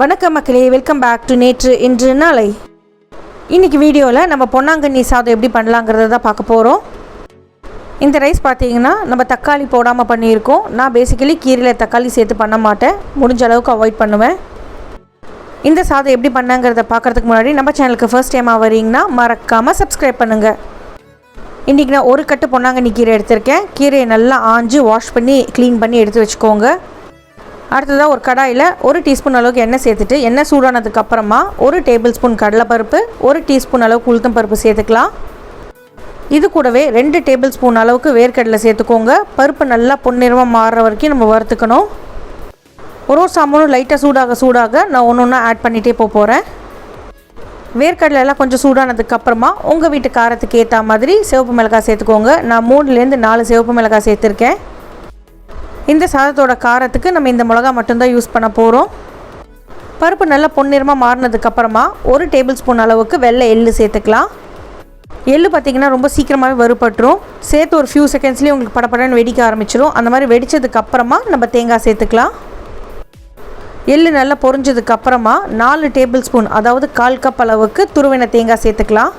வணக்கம் மக்களே, welcome back to நேற்று இன்று நாளை. இன்றைக்கி வீடியோவில் நம்ம பொன்னாங்கண்ணி சாதம் எப்படி பண்ணலாங்கிறத தான் பார்க்க போகிறோம். இந்த ரைஸ் பார்த்தீங்கன்னா நம்ம தக்காளி போடாமல் பண்ணியிருக்கோம். நான் பேசிக்கலி கீரையில் தக்காளி சேர்த்து பண்ண மாட்டேன், முடிஞ்ச அளவுக்கு அவாய்ட் பண்ணுவேன். இந்த சாதம் எப்படி பண்ணாங்கிறத பார்க்குறதுக்கு முன்னாடி நம்ம சேனலுக்கு ஃபர்ஸ்ட் டைமாக வரீங்கன்னா மறக்காமல் சப்ஸ்கிரைப் பண்ணுங்கள். இன்றைக்கி நான் ஒரு கட்டு பொன்னாங்கண்ணி கீரை எடுத்திருக்கேன். கீரையை நல்லா ஆஞ்சு வாஷ் பண்ணி க்ளீன் பண்ணி எடுத்து வச்சுக்கோங்க. அடுத்ததாக ஒரு கடாயில் 1 டீஸ்பூன் அளவுக்கு எண்ணெய் சேர்த்துட்டு, எண்ணெய் சூடானதுக்கு அப்புறமா 1 டேபிள் ஸ்பூன் கடலைப்பருப்பு, 1 டீஸ்பூன் அளவுக்கு உளுத்தம் பருப்பு சேர்த்துக்கலாம். இது கூடவே 2 டேபிள் ஸ்பூன் அளவுக்கு வேர்க்கடலை சேர்த்துக்கோங்க. பருப்பு நல்லா பொன்னிறமாக மாறுற வரைக்கும் நம்ம வறுத்துக்கணும். ஒரு சாமானும் லைட்டாக சூடாக நான் ஒன்று ஒன்றா ஆட் பண்ணிகிட்டே போகிறேன். வேர்க்கடலை எல்லாம் கொஞ்சம் சூடானதுக்கப்புறமா உங்கள் வீட்டு காரத்துக்கு ஏற்ற மாதிரி சிவப்பு மிளகாய் சேர்த்துக்கோங்க. நான் 3லேருந்து 4 சிவப்பு மிளகாய் சேர்த்துருக்கேன். இந்த சாதத்தோட காரத்துக்கு நம்ம இந்த மிளகா மட்டும்தான் யூஸ் பண்ண போகிறோம். பருப்பு நல்லா பொன்னிறமாக மாறினதுக்கப்புறமா 1 டேபிள் ஸ்பூன் அளவுக்கு வெள்ளை எள்ளு சேர்த்துக்கலாம். எள்ளு பார்த்திங்கன்னா ரொம்ப சீக்கிரமாகவே வறுபட்டுரும். சேர்த்து ஒரு ஃபியூ செகண்ட்ஸ்லேயே உங்களுக்கு படப்படன்னு வெடிக்க ஆரம்பிச்சிடும். அந்த மாதிரி வெடித்ததுக்கப்புறமா நம்ம தேங்காய் சேர்த்துக்கலாம். எள்ளு நல்லா பொரிஞ்சதுக்கப்புறமா 4 டேபிள் ஸ்பூன், அதாவது 1/4 கப் அளவுக்கு துருவின தேங்காய் சேர்த்துக்கலாம்.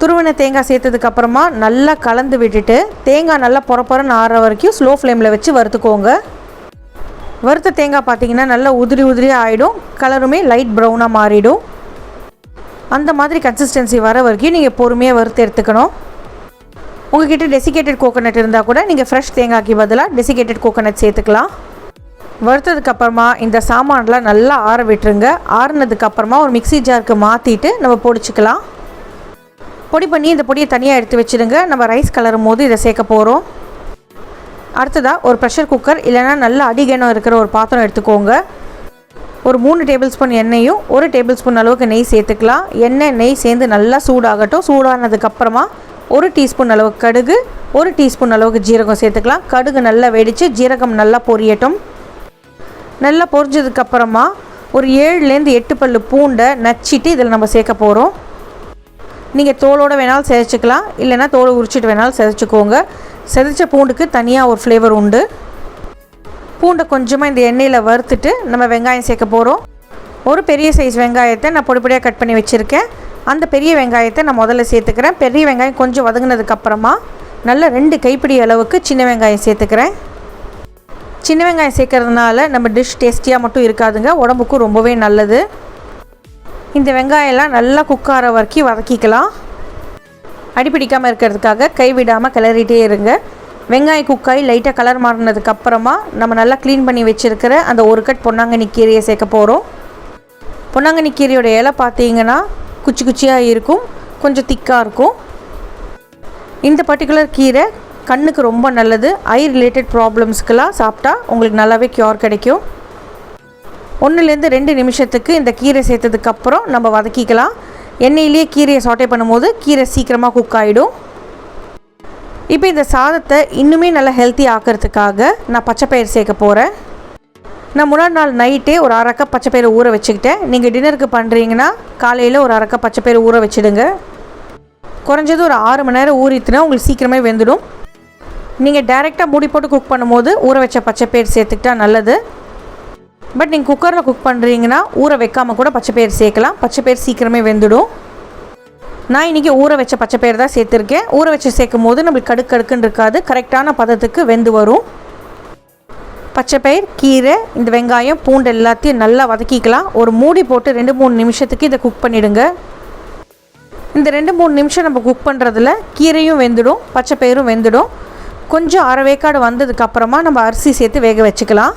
துருவின தேங்காய் சேர்த்ததுக்கப்புறமா நல்லா கலந்து விட்டுட்டு தேங்காய் நல்லா பொறன்னு ஆறுற வரைக்கும் ஸ்லோ ஃப்ளேமில் வச்சு வறுத்துக்கோங்க. வறுத்த தேங்காய் பார்த்திங்கன்னா நல்லா உதிரியாக ஆகிடும். கலருமே லைட் ப்ரௌனாக மாறிடும். அந்த மாதிரி கன்சிஸ்டன்சி வர வரைக்கும் நீங்கள் பொறுமையாக வறுத்து எடுத்துக்கணும். உங்கள்கிட்ட டெசிகேட்டட் கோகோனட் இருந்தால் கூட நீங்கள் ஃப்ரெஷ் தேங்காய்க்கு பதிலாக டெசிகேட்டட் கோகோனட் சேர்த்துக்கலாம். வறுத்ததுக்கப்புறமா இந்த சாமான்லாம் நல்லா ஆற விட்டுருங்க. ஆறுனதுக்கப்புறமா ஒரு மிக்ஸி ஜாருக்கு மாற்றிட்டு நம்ம பொடிச்சிக்கலாம். பொடி பண்ணி இந்த பொடியை தனியாக எடுத்து வச்சுடுங்க. நம்ம ரைஸ் கலரும் போது இதை சேர்க்க போகிறோம். அடுத்ததாக ஒரு ப்ரெஷர் குக்கர் இல்லைனா நல்ல அடிகனம் இருக்கிற ஒரு பாத்திரம் எடுத்துக்கோங்க. ஒரு 3 டேபிள் ஸ்பூன் எண்ணெயும் 1 டேபிள் ஸ்பூன் அளவுக்கு நெய் சேர்த்துக்கலாம். நெய் சேர்ந்து நல்லா சூடாகட்டும். சூடானதுக்கப்புறமா 1 டீஸ்பூன் அளவுக்கு கடுகு, 1 டீஸ்பூன் அளவுக்கு ஜீரகம் சேர்த்துக்கலாம். கடுகு நல்லா வெடித்து ஜீரகம் நல்லா பொரியட்டும். நல்லா பொரிஞ்சதுக்கப்புறமா ஒரு 7லேருந்து 8 பல்லு பூண்டை நச்சிட்டு இதில் நம்ம சேர்க்க போகிறோம். நீங்கள் தோலோடு வேணாலும் செதைச்சிக்கலாம், இல்லைனா தோலை உரிச்சிட்டு வேணாலும் செதைச்சிக்கோங்க. செதைச்ச பூண்டுக்கு தனியாக ஒரு ஃப்ளேவர் உண்டு. பூண்டை கொஞ்சமாக இந்த எண்ணெயில் வறுத்துட்டு நம்ம வெங்காயம் சேர்க்க போகிறோம். ஒரு பெரிய சைஸ் வெங்காயத்தை நான் பொடியாக கட் பண்ணி வச்சுருக்கேன். அந்த பெரிய வெங்காயத்தை நான் முதல்ல சேர்த்துக்கிறேன். பெரிய வெங்காயம் கொஞ்சம் வதங்கினதுக்கப்புறமா நல்லா 2 கைப்பிடி அளவுக்கு சின்ன வெங்காயம் சேர்த்துக்கிறேன். சின்ன வெங்காயம் சேர்க்கறதுனால நம்ம டிஷ் டேஸ்டியாக மட்டும் இருக்காதுங்க, உடம்புக்கும் ரொம்பவே நல்லது. இந்த வெங்காயம்லாம் நல்லா குக்கார வரைக்கும் வதக்கிக்கலாம். அடிப்பிடிக்காமல் இருக்கிறதுக்காக கைவிடாமல் கிளறிட்டே இருங்க. வெங்காயம் குக்காய் லைட்டாக கலர் மாறினதுக்கப்புறமா நம்ம நல்லா க்ளீன் பண்ணி வச்சுருக்கிற அந்த 1 கட் பொன்னாங்கண்ணி கீரையை சேர்க்க போகிறோம். பொன்னாங்கண்ணி கீரையோட இலை பார்த்தீங்கன்னா குச்சி குச்சியாக இருக்கும், கொஞ்சம் திக்காக இருக்கும். இந்த பர்டிகுலர் கீரை கண்ணுக்கு ரொம்ப நல்லது. ஐ ரிலேட்டட் ப்ராப்ளம்ஸ்க்கெலாம் சாப்பிட்டா உங்களுக்கு நல்லாவே க்யூர் கிடைக்கும். 1லேருந்து 2 நிமிஷத்துக்கு இந்த கீரை சேர்த்ததுக்கப்புறம் நம்ம வதக்கிக்கலாம். எண்ணெயிலேயே கீரையை சாட்டே பண்ணும்போது கீரை சீக்கிரமாக குக் ஆகிடும். இப்போ இந்த சாதத்தை இன்னுமே நல்லா ஹெல்த்தி ஆக்கிறதுக்காக நான் பச்சைப்பயிறு சேர்க்க போகிறேன். நான் முன்னாடி நாள் நைட்டே ஒரு 1/2 கப் பச்சைப்பயிறு ஊற வச்சுக்கிட்டேன். நீங்கள் டின்னருக்கு பண்ணுறீங்கன்னா காலையில் ஒரு 1/2 கப் பச்சைப்பயிறு ஊற வச்சுடுங்க. குறைஞ்சது ஒரு 6 மணி நேரம் ஊறித்துனா உங்களுக்கு சீக்கிரமே வெந்துடும். நீங்கள் டைரெக்டாக மூடி போட்டு குக் பண்ணும்போது ஊற வச்ச பச்சைப்பயிறு சேர்த்துக்கிட்டா நல்லது. பட் நீங்கள் குக்கரில் குக் பண்ணுறீங்கன்னா ஊற வைக்காமல் கூட பச்சைப்பயிறு சேர்க்கலாம். பச்சைப்பயிறு சீக்கிரமே வெந்துடும். நான் இன்றைக்கி ஊற வச்ச பச்சைப்பயிறு தான் சேர்த்துருக்கேன். ஊற வச்சு சேர்க்கும் போது நம்மளுக்கு கடுக்குன்னு இருக்காது, கரெக்டான பதத்துக்கு வெந்து வரும். பச்சைப்பயிறு, கீரை, இந்த வெங்காயம், பூண்டு எல்லாத்தையும் நல்லா வதக்கிக்கலாம். ஒரு மூடி போட்டு 2-3 நிமிஷத்துக்கு இதை குக் பண்ணிவிடுங்க. இந்த 2-3 நிமிஷம் நம்ம குக் பண்ணுறதுல கீரையும் வெந்துடும், பச்சைப்பயிரும் வெந்துடும். கொஞ்சம் அரைவேக்காடு வந்ததுக்கப்புறமா நம்ம அரிசி சேர்த்து வேக வச்சுக்கலாம்.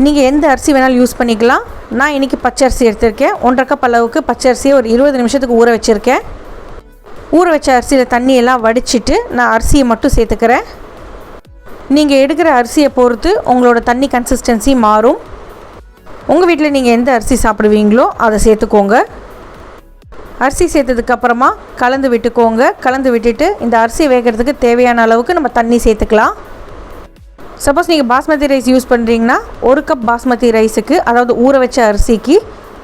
நீங்கள் எந்த அரிசி வேணாலும் யூஸ் பண்ணிக்கலாம். நான் இன்றைக்கி பச்சை அரிசி எடுத்திருக்கேன். 1/2 கப் அளவுக்கு பச்சை அரிசியை ஒரு 20 நிமிஷத்துக்கு ஊற வச்சுருக்கேன். ஊற வச்ச அரிசியில் தண்ணியெல்லாம் வடிச்சிட்டு நான் அரிசியை மட்டும் சேர்த்துக்கிறேன். நீங்கள் எடுக்கிற அரிசியை பொறுத்து உங்களோட தண்ணி கன்சிஸ்டன்சி மாறும். உங்கள் வீட்டில் நீங்கள் எந்த அரிசி சாப்பிடுவீங்களோ அதை சேர்த்துக்கோங்க. அரிசி சேர்த்ததுக்கப்புறமா கலந்து விட்டுக்கோங்க. கலந்து விட்டுட்டு இந்த அரிசி வேகிறதுக்கு தேவையான அளவுக்கு நம்ம தண்ணி சேர்த்துக்கலாம். சப்போஸ் நீங்கள் பாஸ்மதி ரைஸ் யூஸ் பண்ணுறீங்கன்னா 1 கப் பாஸ்மதி ரைஸுக்கு, அதாவது ஊற வச்ச அரிசிக்கு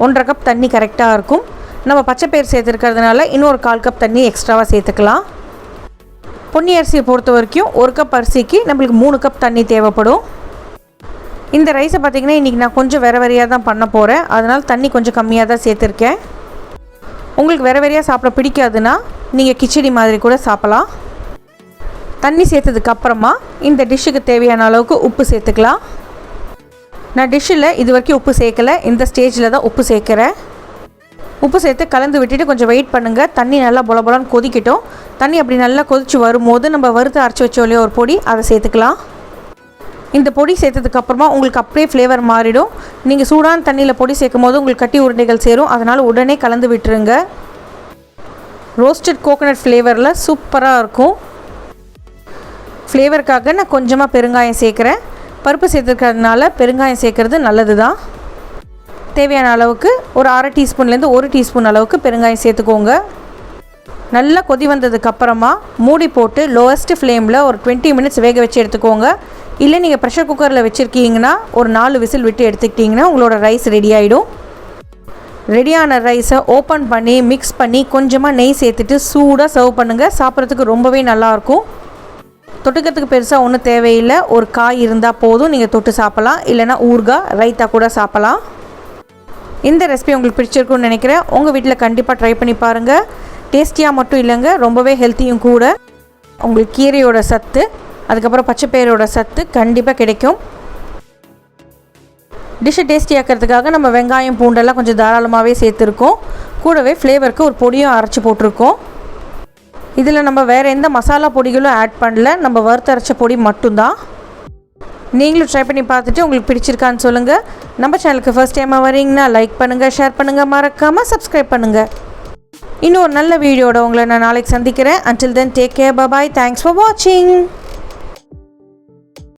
1/2 கப் தண்ணி கரெக்டாக இருக்கும். நம்ம பச்சைப்பயிறு சேர்த்துருக்கிறதுனால இன்னொரு 1/4 கப் தண்ணி எக்ஸ்ட்ராவாக சேர்த்துக்கலாம். பொன்னி அரிசியை பொறுத்த வரைக்கும் 1 கப் அரிசிக்கு நம்மளுக்கு 3 கப் தண்ணி தேவைப்படும். இந்த ரைஸை பார்த்திங்கன்னா இன்றைக்கி நான் கொஞ்சம் வெரையாக தான் பண்ண போகிறேன். அதனால் தண்ணி கொஞ்சம் கம்மியாக தான் சேர்த்துருக்கேன். உங்களுக்கு வெரையாக சாப்பிட பிடிக்காதுன்னா நீங்கள் கிச்சடி மாதிரி கூட சாப்பிடலாம். தண்ணி சேர்த்ததுக்கப்புறமா இந்த டிஷ்ஷுக்கு தேவையான அளவுக்கு உப்பு சேர்த்துக்கலாம். நான் டிஷ்ஷில் இது வரைக்கும் உப்பு சேர்க்கலை, இந்த ஸ்டேஜில் தான் உப்பு சேர்க்குறேன். உப்பு சேர்த்து கலந்து விட்டுட்டு கொஞ்சம் வெயிட் பண்ணுங்கள். தண்ணி நல்லா பொலன்னு கொதிக்கட்டும். தண்ணி அப்படி நல்லா கொதித்து வரும்போது நம்ம வறுத்து அரைச்சி வச்சோலையே ஒரு பொடி, அதை சேர்த்துக்கலாம். இந்த பொடி சேர்த்ததுக்கப்புறமா உங்களுக்கு அப்படியே ஃப்ளேவர் மாறிடும். நீங்கள் சூடான தண்ணியில் பொடி சேர்க்கும் போது உங்களுக்கு கட்டி உருண்டைகள் சேரும். அதனால் உடனே கலந்து விட்டுருங்க. ரோஸ்டட் கோகோனட் ஃப்ளேவரில் சூப்பராக இருக்கும். ஃப்ளேவருக்காக நான் கொஞ்சமாக பெருங்காயம் சேர்க்குறேன். பருப்பு சேர்த்துக்கிறதுனால பெருங்காயம் சேர்க்குறது நல்லது தான். தேவையான அளவுக்கு ஒரு அரை டீஸ்பூன்லேருந்து 1 டீஸ்பூன் அளவுக்கு பெருங்காயம் சேர்த்துக்கோங்க. நல்லா கொதி வந்ததுக்கப்புறமா மூடி போட்டு லோவஸ்ட் ஃப்ளேமில் ஒரு 20 மினிட்ஸ் வேக வச்சு எடுத்துக்கோங்க. இல்லை நீங்கள் ப்ரெஷர் குக்கரில் வச்சுருக்கீங்கன்னா ஒரு 4 விசில் விட்டு எடுத்துக்கிட்டிங்கன்னா உங்களோட ரைஸ் ரெடி ஆகிடும். ரெடியான ரைஸை ஓப்பன் பண்ணி மிக்ஸ் பண்ணி கொஞ்சமாக நெய் சேர்த்துட்டு சூடாக சர்வ் பண்ணுங்கள். சாப்பிட்றதுக்கு ரொம்பவே நல்லாயிருக்கும். தொட்டுக்கிறதுக்கு பெருசாக ஒன்றும் தேவையில்லை. ஒரு காய் இருந்தால் போதும், நீங்கள் தொட்டு சாப்பிட்லாம். இல்லைனா ஊறுகாய் ரைத்தா கூட சாப்பிட்லாம். இந்த ரெசிபி உங்களுக்கு பிடிச்சிருக்குன்னு நினைக்கிறேன். உங்கள் வீட்டில் கண்டிப்பாக ட்ரை பண்ணி பாருங்கள். டேஸ்டியாக மட்டும் இல்லைங்க, ரொம்பவே ஹெல்த்தியும் கூட. உங்களுக்கு கீரையோட சத்து, அதுக்கப்புறம் பச்சைப்பயிரோட சத்து கண்டிப்பாக கிடைக்கும். டிஷ்ஷை டேஸ்டியாக்கிறதுக்காக நம்ம வெங்காயம் பூண்டெல்லாம் கொஞ்சம் தாராளமாகவே சேர்த்துருக்கோம். கூடவே ஃப்ளேவருக்கு ஒரு பொடியும் அரைச்சி போட்டிருக்கோம். இதில் நம்ம வேறு எந்த மசாலா பொடிகளும் ஆட் பண்ணல, நம்ம வறுத்தரைச்ச பொடி மட்டும்தான். நீங்களும் ட்ரை பண்ணி பார்த்துட்டு உங்களுக்கு பிடிச்சிருக்கான்னு சொல்லுங்கள். நம்ம சேனலுக்கு ஃபர்ஸ்ட் டைமாக வரீங்கன்னா லைக் பண்ணுங்கள், ஷேர் பண்ணுங்கள், மறக்காமல் சப்ஸ்கிரைப் பண்ணுங்கள். இன்னும் ஒரு நல்ல வீடியோட உங்களை நான் நாளைக்கு சந்திக்கிறேன். Until then, take care, bye bye, thanks for watching.